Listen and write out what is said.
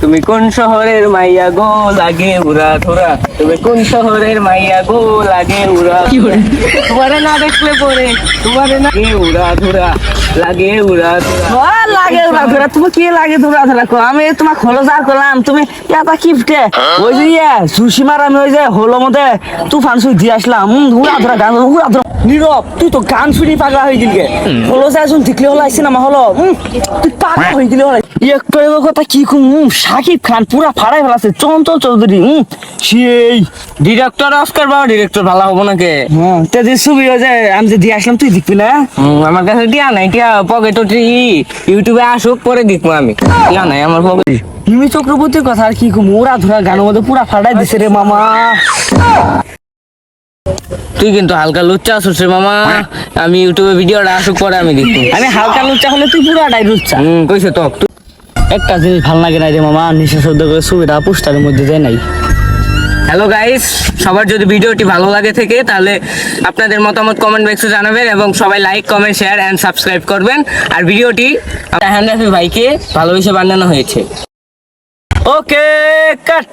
তুমি কোন শহরের মাইয়া গো লাগে উড়া ধরা, তুমি কোন শহরের মাইয়া গো লাগে উড়া, তোমারে না দেখলে পরে তোমারে না উড়া ধরা লাগে উড়া ধরা। লাগে উড়া ধরা, তুমি কি লাগে উড়া ধরা কো? আমি তোমার খোলো যা করলাম, তুমি এটা কিফটে ওই যে সুসীমার আমি ওই যে হলো মধ্যে তুফান সুই দিয়ে আসলাম। উড়া ধরা গান উড়া ধরা। নীরব, তুই তো গান শুনি পাগলা হয়ে গেলি। হলো যা শুন দেখলে হলো আইসি না হলো তুই পাগলা হয়ে গেলি হলো। একটু কথা কি কম, সাকিব খান পুরা ফাড়াই ফেলাছে চঞ্চল চৌধুরী। সেই ডিরেক্টর অস্কার পাওয়া ডিরেক্টর ভালো হবো নাকি? হ্যাঁ তে যে ছবি ওই যে আমি যে দিয়ে আসলাম তুই দেখবি না? আমার কাছে টিয়া নাই, টিয়া পকেট ইউটিউবে আসুক পরে দেখবো আমি, টিয়া নাই আমার পকেটে। হিমি চক্রবর্তীর কথা আর কি কম, ওরা ধরা গানের মধ্যে পুরা ফাটাই দিছে রে মামা। তুই কিন্তু হালকা লুচ্চা আছিস রে মামা, আমি ইউটিউবে ভিডিওটা আসুক পরে আমি দেখবো। আমি হালকা লুচ্চা হলে তুই পুরাটাই লুচ্চা। কইছে তো একটা জিনিস ভাল লাগে না রে মামা, নিশা শব্দ করে ছবিটা পোস্টারের মধ্যে যায় নাই। হ্যালো গাইস, সবার যদি ভিডিওটি ভালো লাগে থেকে তাহলে আপনাদের মতামত কমেন্ট বক্সে জানাবেন এবং সবাই like comment share and subscribe করবেন। আর ভিডিওটি রায়হান রাফি ভাইকে ভালোবেসে বানানো হয়েছে। ওকে কাট।